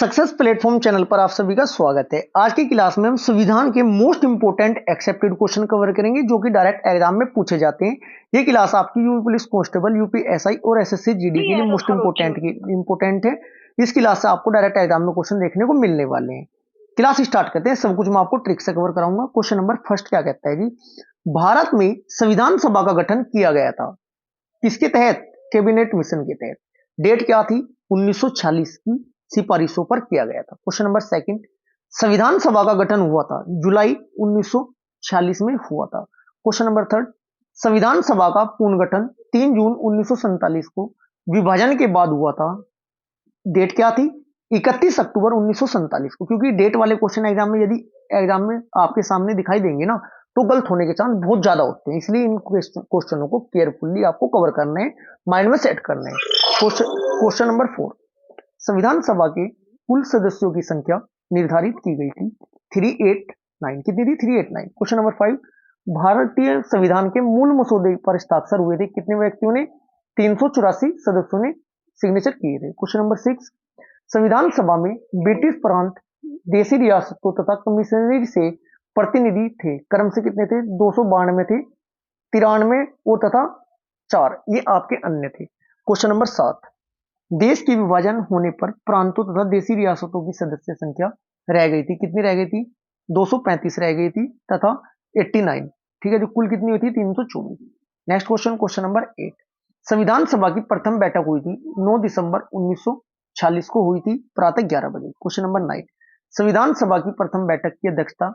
Success platform channel पर आप सभी का स्वागत है। आज की क्लास में हम संविधान के most important accepted question cover करेंगे जो कि डायरेक्ट एग्जाम में पूछे जाते हैं। ये क्लास आपकी UP police constable, UP SI और एसएससी जीडी के लिए मोस्ट इंपोर्टेंट है। इस क्लास से आपको डायरेक्ट एग्जाम में क्वेश्चन देखने को मिलने वाले हैं। क्लास स्टार्ट करते हैं। सब कुछ मैं आपको ट्रिक से कवर कराऊंगा। क्वेश्चन नंबर फर्स्ट क्या कहता है जी, भारत में संविधान सभा का गठन किया गया था किसके तहत? कैबिनेट मिशन के तहत। डेट क्या थी? 1946 की सिफारिशों पर किया गया था। क्वेश्चन नंबर सेकंड, संविधान सभा का गठन हुआ था जुलाई 1946 में हुआ था। क्वेश्चन नंबर थर्ड, संविधान सभा का पुनर्गठन 3 जून 1947 को विभाजन के बाद हुआ था। डेट क्या थी? 31 अक्टूबर 1947 को। क्योंकि डेट वाले क्वेश्चन एग्जाम में यदि एग्जाम में आपके सामने दिखाई देंगे ना तो गलत होने के चांस बहुत ज्यादा होते हैं, इसलिए इन क्वेश्चनों को केयरफुली आपको कवर करना है, माइंड में सेट करना है। क्वेश्चन नंबर 4, संविधान सभा के कुल सदस्यों की संख्या निर्धारित की गई थी 389। कितनी थी? 389। क्वेश्चन नंबर 5, भारतीय संविधान के मूल मसौदे पर हस्ताक्षर हुए थे कितने व्यक्तियों ने? 384 सदस्यों ने सिग्नेचर किए थे। क्वेश्चन नंबर 6, संविधान सभा में ब्रिटिश प्रांत, देशी रियासतों तथा कमिश्नरी से प्रतिनिधि थे। क्रम से कितने थे? 292 थे, 93 और तथा 4 ये आपके अन्य थे। क्वेश्चन नंबर 7, देश के विभाजन होने पर प्रांतों तथा देशी रियासतों की सदस्य संख्या रह गई थी। कितनी रह गई थी? 235 रह गई थी तथा 89। ठीक है, जो कुल कितनी हुई थी? 324। नेक्स्ट क्वेश्चन, क्वेश्चन नंबर 8, संविधान सभा की प्रथम बैठक हुई थी 9 दिसंबर 1946 को हुई थी प्रातः 11 बजे। क्वेश्चन नंबर 9, संविधान सभा की प्रथम बैठक की अध्यक्षता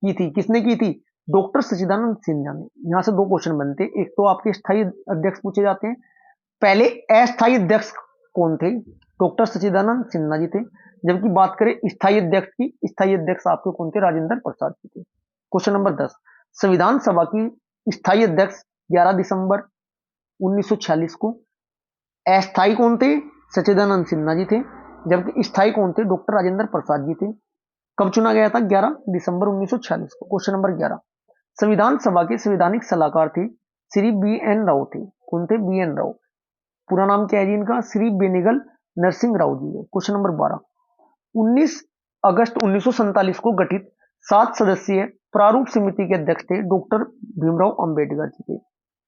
की थी किसने की थी? डॉक्टर सच्चिदानंद सिन्हा ने। यहां से दो क्वेश्चन बनते हैं, एक तो आपके स्थायी अध्यक्ष पूछे जाते हैं। पहले अस्थायी अध्यक्ष कौन थे? डॉक्टर सच्चिदानंद सिन्हा जी थे। जबकि बात करें स्थायी अध्यक्ष की, स्थायी अध्यक्ष आपके कौन थे? राजेंद्र प्रसाद जी थे। क्वेश्चन नंबर 10, संविधान सभा की स्थायी अध्यक्ष 11 दिसंबर 1946 को। अस्थायी कौन थे? सच्चिदानंद सिन्हा जी थे। जबकि स्थायी कौन थे? डॉक्टर राजेंद्र प्रसाद जी थे। कब चुना गया था? 11 दिसंबर 1946 को। क्वेश्चन नंबर 11, संविधान सभा के संवैधानिक सलाहकार थे श्री बी एन राव थे। कौन थे? B N Rao. पूरा नाम क्या है जी इनका? श्री बेनेगल नरसिंह राव जी है। क्वेश्चन नंबर 12, 19 अगस्त 1947 को गठित 7 सदस्यीय प्रारूप समिति के अध्यक्ष थे डॉक्टर भीमराव अंबेडकर जी थे।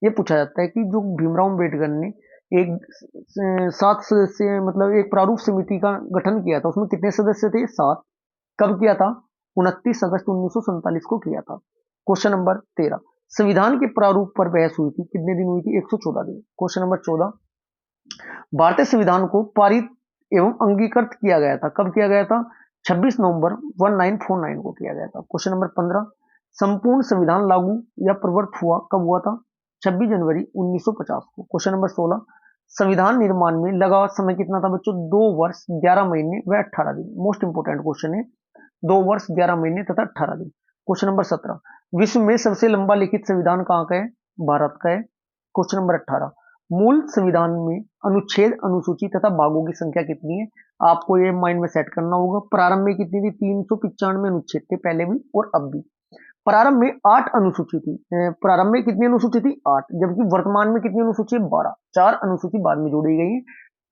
ये पूछा जाता है कि जो भीमराव अंबेडकर ने एक 7 सदस्यीय मतलब एक प्रारूप समिति का गठन किया था, उसमें कितने सदस्य थे? 7। कब किया था? 29 अगस्त 1947 को किया था। क्वेश्चन नंबर 13, संविधान के प्रारूप पर बहस हुई थी कितने दिन हुई थी? 114 दिन। क्वेश्चन नंबर 14, भारतीय संविधान को पारित एवं अंगीकृत किया गया था। कब किया गया था? 26 नवंबर 1949 को किया गया था। क्वेश्चन नंबर 15, संपूर्ण संविधान लागू या प्रवर्त हुआ कब हुआ था? 26 जनवरी 1950 को। क्वेश्चन नंबर 16, संविधान निर्माण में लगा समय कितना था बच्चों? 2 वर्ष 11 महीने व 18 दिन। मोस्ट इंपोर्टेंट क्वेश्चन है, 2 वर्ष 11 महीने तथा 18 दिन। क्वेश्चन नंबर 17, विश्व में सबसे लंबा लिखित संविधान कहाँ का है? भारत का है। क्वेश्चन नंबर 18, मूल संविधान में अनुच्छेद, अनुसूची तथा भागों की संख्या कितनी है? आपको ये माइंड में सेट करना होगा। प्रारंभ में कितनी थी? 395 अनुच्छेद थे पहले भी और अब भी। प्रारंभ में 8 अनुसूची थी। प्रारंभ में कितनी अनुसूची थी? 8। जबकि वर्तमान में कितनी अनुसूची है? 12। 4 अनुसूची बाद में जोड़ी गई है।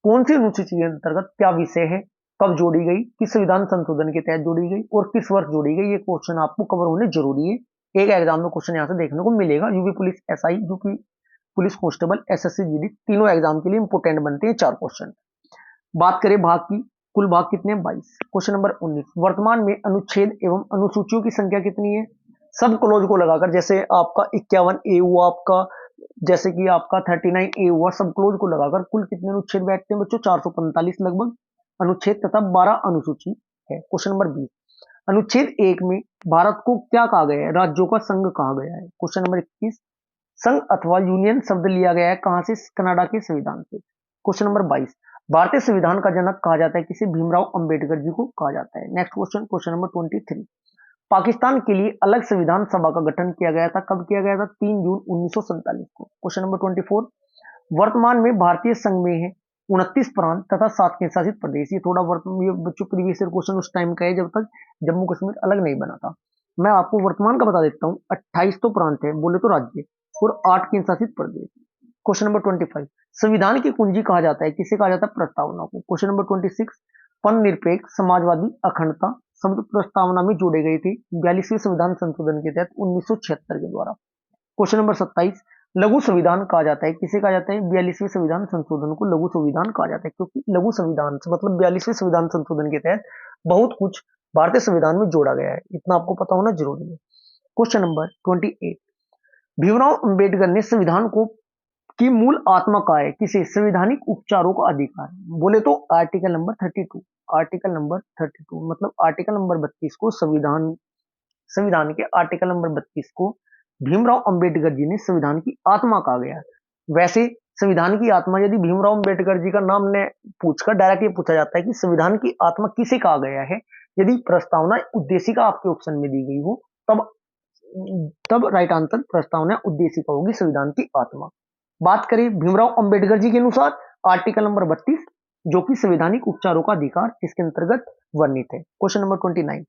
कौन सी अनुसूची के अंतर्गत क्या विषय है, कब जोड़ी गई, किस संविधान संशोधन के तहत जोड़ी गई और किस वर्ष जोड़ी गई, ये क्वेश्चन आपको कवर होने जरूरी है। एक एग्जाम में क्वेश्चन यहाँ से देखने को मिलेगा। UP police SI, UP police constable, SSC GD तीनों एग्जाम के लिए इंपोर्टेंट बनते हैं 4 क्वेश्चन। बात करें भाग की, कुल भाग कितने? 22। क्वेश्चन नंबर 19, वर्तमान में अनुच्छेद एवं अनुसूचियों की संख्या कितनी है? सब क्लोज को लगाकर, जैसे आपका 51 ए हुआ, आपका जैसे कि आपका 39 ए हुआ, सब क्लोज को लगाकर कुल कितने अनुच्छेद बैठते हैं बच्चों? 445 लगभग अनुच्छेद तथा 12 अनुसूची है। क्वेश्चन नंबर 20, अनुच्छेद 1 में भारत को क्या कहा गया है? राज्यों का संघ कहा गया है। क्वेश्चन नंबर 21, संघ अथवा यूनियन शब्द लिया गया है कहां से? कनाडा के संविधान से। क्वेश्चन नंबर 22, भारतीय संविधान का जनक कहा जाता है किसे? भीमराव अंबेडकर जी को कहा जाता है। Next question, question number 23, Pakistan के लिए अलग संविधान सभा का गठन किया गया था। कब किया गया था? 3 जून 1947 को। क्वेश्चन नंबर 24, वर्तमान में भारतीय संघ में है 29 प्रांत तथा 7 केंद्र शासित प्रदेश। ये थोड़ा ये बच्चों प्रीवियस ईयर क्वेश्चन उस टाइम का है जब तक जम्मू कश्मीर अलग नहीं बना था। मैं आपको वर्तमान का बता देता हूँ। 28 तो प्रांत है, बोले तो राज्य, और 8 केंद्र शासित प्रदेश। क्वेश्चन नंबर 25, संविधान की कुंजी कहा जाता है किसे? कहा जाता है प्रस्तावना को। क्वेश्चन नंबर 26, निरपेक्ष, समाजवादी, अखंडता शब्द प्रस्तावना में जोड़े गए थे 42वें संविधान संशोधन के तहत 1976 के द्वारा। क्वेश्चन नंबर 27, लघु संविधान कहा जाता है, किसे कहा जाता है? 42वें संविधान संशोधन को लघु संविधान कहा जाता है, क्योंकि लघु संविधान से मतलब 42वें संविधान संशोधन के तहत बहुत कुछ भारतीय संविधान में जोड़ा गया है, इतना आपको पता होना जरूरी है। क्वेश्चन नंबर 28, भीमराव अंबेडकर ने संविधान को की मूल आत्मा कहा है, किसे? संवैधानिक उपचारों का अधिकार। बोले तो आर्टिकल नंबर 32, आर्टिकल नंबर 32 मतलब आर्टिकल नंबर 32 को संविधान के आर्टिकल नंबर 32 को भीमराव अंबेडकर जी ने संविधान की आत्मा कहा गया। वैसे संविधान की आत्मा यदि भीमराव अंबेडकर जी का नाम ने पूछकर डायरेक्ट ये पूछा जाता है कि संविधान की आत्मा किसे कहा गया है, यदि प्रस्तावना उद्देशिका आपके ऑप्शन में दी गई हो तब राइट आंसर प्रस्तावना उद्देशिका होगी संविधान की आत्मा। बात करें भीमराव अंबेडकर जी के अनुसार आर्टिकल नंबर 32 जो कि संवैधानिक उपचारों का अधिकार इसके अंतर्गत वर्णित है। क्वेश्चन नंबर 29,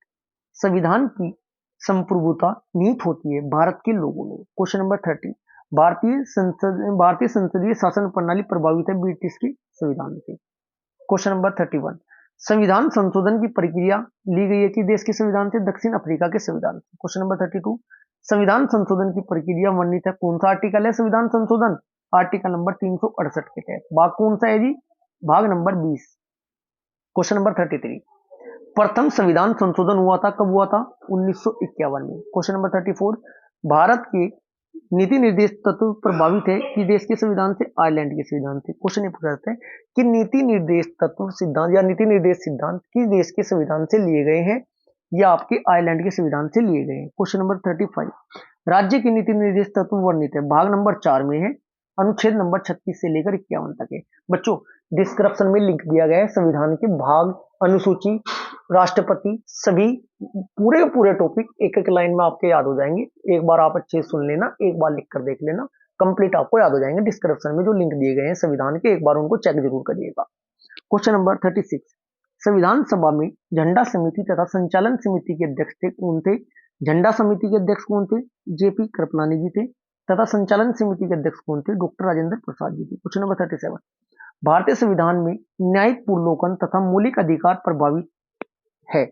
संविधान की संप्रभुता निहित होती है भारत के लोगों में। क्वेश्चन नंबर 30, भारतीय संसदीय शासन प्रणाली प्रभावित है ब्रिटिश के संविधान से। क्वेश्चन नंबर 31, संविधान संशोधन की प्रक्रिया ली गई है कि देश के संविधान से? दक्षिण अफ्रीका के संविधान से। क्वेश्चन नंबर 32, संविधान संशोधन की प्रक्रिया वर्णित है, कौन सा आर्टिकल है संविधान संशोधन? आर्टिकल नंबर 368 के तहत। भाग कौन सा है जी? भाग नंबर 20। क्वेश्चन नंबर 33, प्रथम संविधान संशोधन हुआ था, कब हुआ था? 1951 में। क्वेश्चन नंबर 34, भारत के नीति निर्देश तत्व प्रभावित है कि देश के संविधान से? आयरलैंड के संविधान से। क्वेश्चन ये पूछा जाता है कि नीति निर्देश तत्व सिद्धांत या नीति निर्देश सिद्धांत किस देश के संविधान से लिए गए हैं या आपके आयरलैंड के संविधान से लिए गए हैं। क्वेश्चन नंबर 35, राज्य के नीति निर्देश तत्व वर्णित है, भाग नंबर 4 में है, अनुच्छेद नंबर 36 से लेकर 51 तक है। बच्चों डिस्क्रिप्शन में लिंक दिया गया है संविधान के भाग, अनुसूची, राष्ट्रपति, सभी पूरे टॉपिक एक एक लाइन में आपके याद हो जाएंगे। एक बार आप अच्छे से सुन लेना, एक बार लिख कर देख लेना, कंप्लीट आपको याद हो जाएंगे। डिस्क्रिप्शन में जो लिंक दिए गए हैं संविधान के, एक बार उनको चेक जरूर करिएगा। क्वेश्चन नंबर 36, संविधान सभा में झंडा समिति तथा संचालन समिति के अध्यक्ष थे, कौन थे? झंडा समिति के अध्यक्ष कौन थे? जेपी कृपलानी जी थे, तथा संचालन समिति के अध्यक्ष कौन थे? डॉक्टर राजेंद्र प्रसाद जी थे। क्वेश्चन नंबर 37, भारतीय संविधान में न्यायिक पूर्वलोकन तथा मौलिक अधिकार प्रभावित है,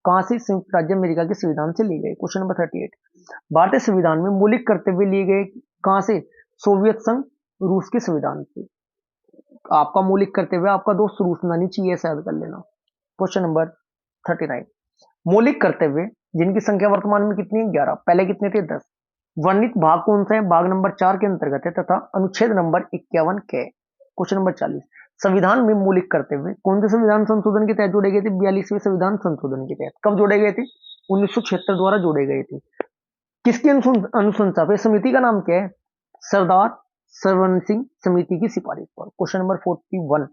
कहां से? संयुक्त राज्य अमेरिका के संविधान से लिए गए। क्वेश्चन नंबर 38, भारतीय संविधान में मौलिक कर्तव्य लिए गए कहां से? सोवियत संघ रूस के संविधान से। आपका मौलिक कर्तव्य आपका दोस्त रूस नहीं चाहिए, ऐसा याद कर लेना। क्वेश्चन नंबर 39, मौलिक कर्तव्य जिनकी संख्या वर्तमान में कितनी है? 11, पहले कितने थे? 10। वर्णित भाग कौन सा है? भाग नंबर 4 के अंतर्गत है तथा अनुच्छेद नंबर 51 के। क्वेश्चन नंबर 40, संविधान में मौलिक कर्तव्य कौन से संविधान संशोधन के तहत जोड़े गए थे? 42वें संविधान संशोधन के तहत। कब जोड़े गए थे? 1976 द्वारा जोड़े गए थे। किसकी अनुशंसा पे? समिति का नाम क्या है? सरदार सरवण सिंह समिति की सिफारिश पर। क्वेश्चन नंबर 41,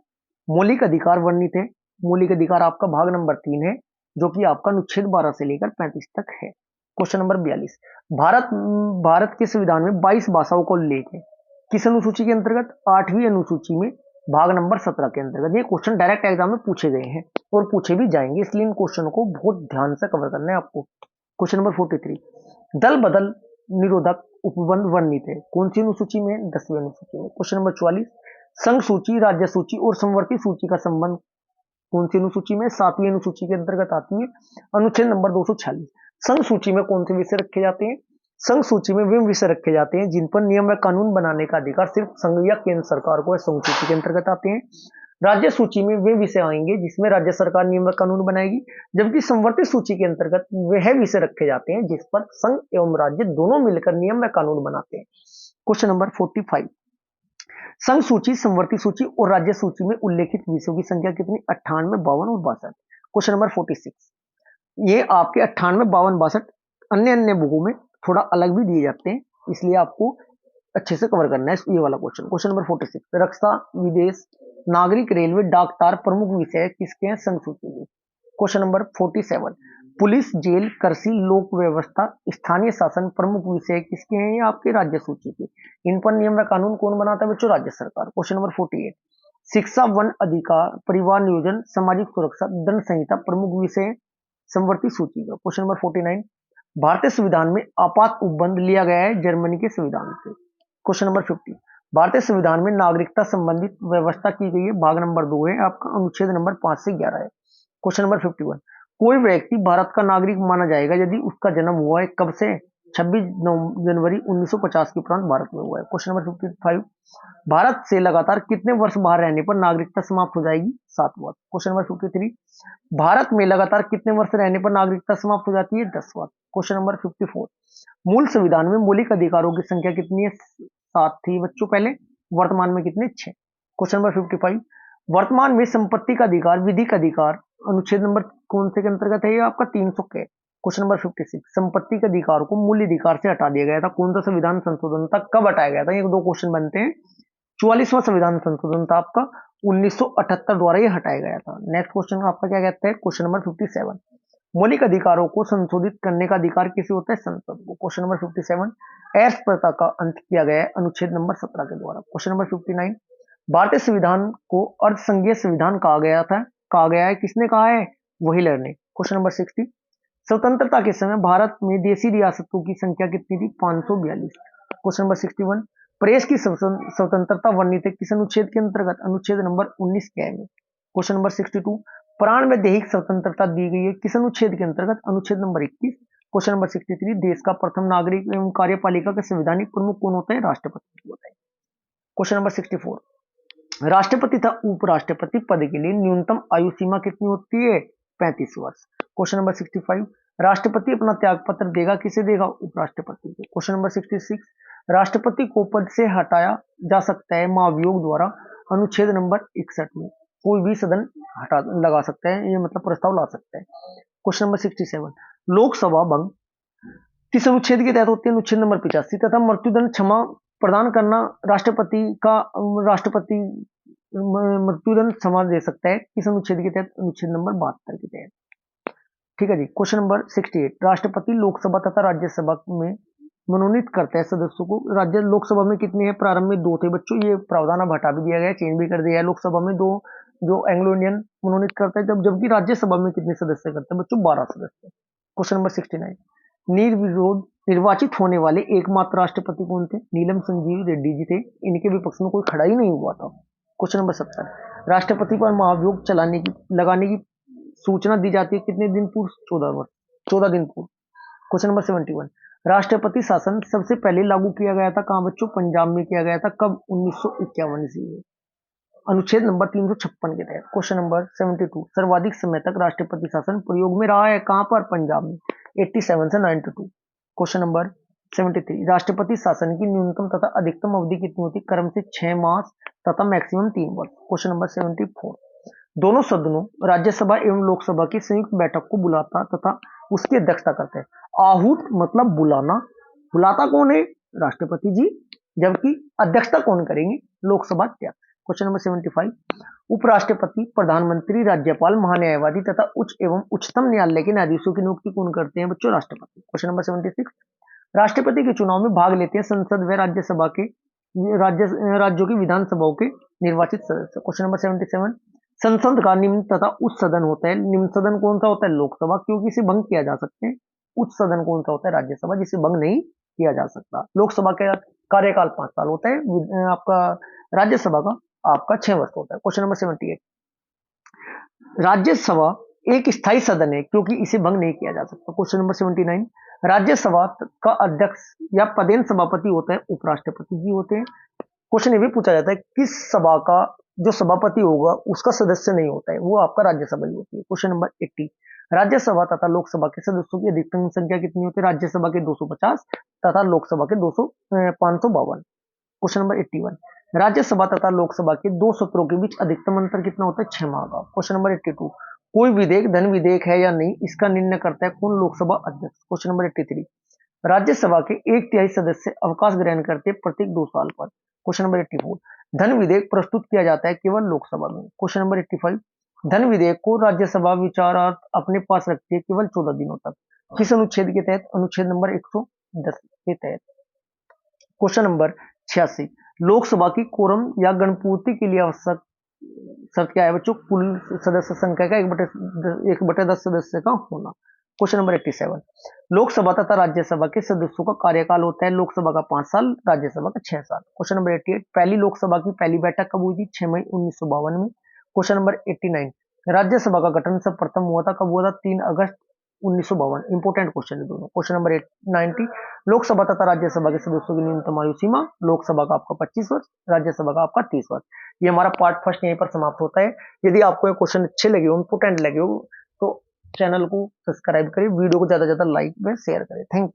मौलिक अधिकार वर्णित है, मौलिक अधिकार आपका भाग नंबर 3 है जो कि आपका अनुच्छेद 12 से लेकर 35 तक है। क्वेश्चन नंबर 42, भारत के संविधान में 22 भाषाओं को लेकर किस अनुसूची के अंतर्गत? 8वीं अनुसूची में भाग नंबर 17 के अंतर्गत। ये क्वेश्चन डायरेक्ट एग्जाम में पूछे गए हैं और पूछे भी जाएंगे, इसलिए इन क्वेश्चन को बहुत ध्यान से कवर करना है आपको। क्वेश्चन नंबर 43, दल बदल निरोधक उपबंध वर्णित है, कौन सी अनुसूची में? 10वीं अनुसूची में। क्वेश्चन नंबर 44, संघ सूची, राज्य सूची और समवर्ती सूची का संबंध कौन सी अनुसूची में? 7वीं अनुसूची के अंतर्गत आती है, अनुच्छेद नंबर 246। संघ सूची में कौन से विषय रखे जाते हैं? संघ सूची में वे विषय रखे जाते हैं जिन पर नियम व कानून बनाने का अधिकार सिर्फ संघ या केंद्र सरकार को है, संघ सूची के अंतर्गत आते हैं। राज्य सूची में वे विषय आएंगे जिसमें राज्य सरकार नियम व कानून बनाएगी, जबकि समवर्ती सूची के अंतर्गत वह विषय रखे जाते हैं जिस पर संघ एवं राज्य दोनों मिलकर नियम व कानून बनाते हैं। क्वेश्चन नंबर 45, संघ सूची, समवर्ती सूची और राज्य सूची में उल्लेखित विषयों की संख्या कितनी? 98, 52 और 62। क्वेश्चन नंबर 46, ये आपके 98, 52, 62 अन्य बुकों में थोड़ा अलग भी दिए जाते हैं, इसलिए आपको अच्छे से कवर करना है ये वाला क्वेश्चन। क्वेश्चन नंबर 46, रक्षा, विदेश, नागरिक, रेलवे, डाकतार प्रमुख विषय किसके हैं? संघ सूची में। क्वेश्चन नंबर 47, पुलिस, जेल, कृषि, लोक व्यवस्था, स्थानीय शासन प्रमुख विषय किसके हैं? ये आपके राज्य सूची के। इन पर नियम व कानून कौन बनाता है बच्चों? राज्य सरकार। क्वेश्चन नंबर 48, शिक्षा, वन अधिकार, परिवार नियोजन, सामाजिक सुरक्षा, दंड संहिता प्रमुख विषय समवर्ती सूची का। क्वेश्चन नंबर 49, भारतीय संविधान में आपात उपबंध लिया गया है जर्मनी के संविधान से। क्वेश्चन नंबर 50, भारतीय संविधान में नागरिकता संबंधित व्यवस्था की गई है, भाग नंबर 2 है आपका, अनुच्छेद नंबर 5 से 11 है। क्वेश्चन नंबर 51, कोई व्यक्ति भारत का नागरिक माना जाएगा यदि उसका जन्म हुआ है कब से? 26 जनवरी 1950 के उपरांत भारत में हुआ है। क्वेश्चन नंबर 55, भारत से लगातार कितने वर्ष बाहर रहने पर नागरिकता समाप्त हो जाएगी? 7 वर्ष। क्वेश्चन नंबर 53, भारत में लगातार कितने वर्ष रहने पर नागरिकता समाप्त हो जाती है? 10 वर्ष। क्वेश्चन नंबर 54, मूल संविधान में मौलिक अधिकारों की संख्या कितनी है? 7 थी बच्चों पहले, वर्तमान में कितने? 6। क्वेश्चन नंबर 55, वर्तमान में संपत्ति का अधिकार विधिक अधिकार अनुच्छेद नंबर कौन से के अंतर्गत है? ये आपका 300 के। क्वेश्चन नंबर 56, संपत्ति के अधिकार को मूल अधिकार से हटा दिया गया था, कौन सा संविधान संशोधन था, कब हटाया गया था? ये 2 क्वेश्चन बनते हैं। 44वां संविधान संशोधन था आपका 1978 द्वारा ये हटाया गया था। नेक्स्ट क्वेश्चन आपका क्या कहता है? क्वेश्चन नंबर 57, मौलिक अधिकारों को संशोधित करने का अधिकार किसे होता है? संसद को। क्वेश्चन नंबर 57, एर्स प्रथा का अंत किया गया है अनुच्छेद नंबर 17 के द्वारा। क्वेश्चन नंबर 59, भारतीय संविधान को अर्धसंघीय संविधान कहा गया है, किसने कहा है? व्हीलर ने। क्वेश्चन नंबर 60, स्वतंत्रता के समय भारत में देशी रियासतों की संख्या कितनी थी? 542। क्वेश्चन नंबर 61, प्रेस की स्वतंत्रता वर्णित है किस अनुच्छेद के अंतर्गत? अनुच्छेद नंबर 19 के में। क्वेश्चन नंबर 62, प्राण में दैहिक स्वतंत्रता दी गई है किस अनुच्छेद के अंतर्गत? अनुच्छेद नंबर 21। क्वेश्चन नंबर 63, देश का प्रथम नागरिक एवं कार्यपालिका का संवैधानिक प्रमुख कौन होता है? राष्ट्रपति होता है। क्वेश्चन नंबर 64, राष्ट्रपति तथा उपराष्ट्रपति पद के लिए न्यूनतम आयु सीमा कितनी होती है? 35 वर्ष। क्वेश्चन नंबर 65, राष्ट्रपति अपना त्याग पत्र देगा, किसे देगा? उपराष्ट्रपति को। क्वेश्चन नंबर 66, राष्ट्रपति को पद से हटाया जा सकता है महाभियोग द्वारा, अनुच्छेद नंबर 61 में। कोई भी सदन हटा लगा सकता है, ये मतलब प्रस्ताव ला सकता है। क्वेश्चन नंबर 67, लोकसभा भंग किस अनुच्छेद के तहत होती है? अनुच्छेद नंबर 85 तथा मृत्युदंड क्षमा प्रदान करना राष्ट्रपति मृत्युदंड क्षमा दे सकता है किस अनुच्छेद के तहत? अनुच्छेद नंबर 72 के तहत। ठीक है जी। क्वेश्चन नंबर 68, राष्ट्रपति लोकसभा तथा राज्यसभा में मनोनीत करता है सदस्यों को। राज्य लोकसभा में कितने हैं? प्रारंभ में 2 थे बच्चों, ये प्रावधान अब हटा भी दिया गया है, चेंज भी कर दिया है। लोकसभा में 2 जो एंग्लो इंडियन मनोनीत करता है, जबकि राज्यसभा में कितने सदस्य करते हैं बच्चों? 12 सदस्य। क्वेश्चन नंबर 69, निर्विरोध निर्वाचित होने वाले एकमात्र राष्ट्रपति कौन थे? नीलम संजीव रेड्डी जी थे, इनके विपक्ष में कोई खड़ा ही नहीं हुआ था। क्वेश्चन नंबर 70, राष्ट्रपति पर महाभियोग लगाने की सूचना दी जाती है कितने दिन पूर्व? 14 दिन पूर्व। क्वेश्चन नंबर 71, राष्ट्रपति शासन सबसे पहले लागू किया गया था कहां बच्चों? पंजाब में किया गया था, कब? 1951 ईस्वी में, अनुच्छेद नंबर 356 के तहत। क्वेश्चन नंबर 72, सर्वाधिक समय तक राष्ट्रपति शासन प्रयोग में रहा है कहां पर? पंजाब में, 87 से 92। क्वेश्चन नंबर 73, राष्ट्रपति शासन की न्यूनतम तथा अधिकतम अवधि कितनी होती? क्रम से 6 मास तथा मैक्सिमम 3 वर्ष। क्वेश्चन नंबर 74, दोनों सदनों राज्यसभा एवं लोकसभा की संयुक्त बैठक को बुलाता तथा उसकी अध्यक्षता करते हैं। आहूत मतलब बुलाना, बुलाता कौन है? राष्ट्रपति जी, जबकि अध्यक्षता कौन करेंगे? लोकसभा अध्यक्ष। क्वेश्चन नंबर 75, उपराष्ट्रपति, प्रधानमंत्री, राज्यपाल, महान्यायवादी तथा उच्च एवं उच्चतम न्यायालय के न्यायाधीशों की नियुक्ति कौन करते हैं बच्चों? राष्ट्रपति। क्वेश्चन नंबर 76, राष्ट्रपति के चुनाव में भाग लेते हैं संसद व राज्यसभा के राज्यों की विधानसभाओं के निर्वाचित सदस्य। क्वेश्चन नंबर 77, संसद का निम्न तथा उच्च सदन होता है। निम्न सदन कौन सा होता है? लोकसभा, क्योंकि इसे भंग किया जा सकते हैं। उच्च सदन कौन सा होता है? राज्यसभा, जिसे भंग नहीं किया जा सकता। लोकसभा का कार्यकाल 5 साल होता है, आपका राज्यसभा का आपका 6 वर्ष होता है। क्वेश्चन नंबर 78, राज्यसभा एक स्थायी सदन है क्योंकि इसे भंग नहीं किया जा सकता। क्वेश्चन नंबर 79, राज्यसभा का अध्यक्ष या पदेन सभापति होता है उपराष्ट्रपति जी होते हैं। क्वेश्चन ये भी पूछा जाता है किस सभा का जो सभापति होगा उसका सदस्य नहीं होता है, वो आपका राज्यसभा ही होती है। क्वेश्चन नंबर 80, राज्यसभा तथा लोकसभा के सदस्यों की अधिकतम संख्या कितनी होती है? राज्यसभा के 250 तथा लोकसभा के 552। क्वेश्चन नंबर 81, राज्यसभा तथा लोकसभा के 2 सत्रों के बीच अधिकतम अंतर कितना होता है? 6 माह का। क्वेश्चन नंबर 82, कोई विधेयक धन विधेयक है या नहीं, इसका निर्णय करता है कौन? लोकसभा अध्यक्ष। क्वेश्चन नंबर 83, राज्यसभा के 1/3 सदस्य अवकाश ग्रहण करते हैं प्रत्येक 2 साल पर। क्वेश्चन नंबर 84, धन विधेयक प्रस्तुत किया जाता है केवल लोकसभा में। क्वेश्चन नंबर 85, धन विधेयक को राज्यसभा विचारार्थ अपने पास रखती है केवल 14 दिनों तक। किस अनुच्छेद के तहत? अनुच्छेद नंबर 110 के तहत। क्वेश्चन नंबर 86, लोकसभा की कोरम या गणपूर्ति के लिए आवश्यक शर्त क्या है बच्चों? कुल सदस्य संख्या का 1/10 सदस्य का होना। क्वेश्चन नंबर 87, लोकसभा तथा राज्यसभा के सदस्यों का कार्यकाल होता है लोकसभा का 5 साल, राज्यसभा का 6 साल। क्वेश्चन नंबर 88, पहली लोकसभा की पहली बैठक कब हुई थी? 6 मई 1952 में। क्वेश्चन नंबर 89, राज्यसभा का गठन सर्वप्रथम हुआ था, कब हुआ था? 3 अगस्त 1952। इंपोर्टेंट क्वेश्चन है दोनों। क्वेश्चन नंबर 90, लोकसभा तथा राज्यसभा के सदस्यों की न्यूनतम आयु सीमा। लोकसभा का आपका 25 वर्ष, राज्यसभा का आपका 30 वर्ष। ये हमारा पार्ट फर्स्ट यहीं पर समाप्त होता है। यदि आपको ये क्वेश्चन अच्छे लगे हो, इंपोर्टेंट लगे हो, तो चैनल को सब्सक्राइब करें, वीडियो को ज्यादा से ज्यादा लाइक में शेयर करें। Thank you.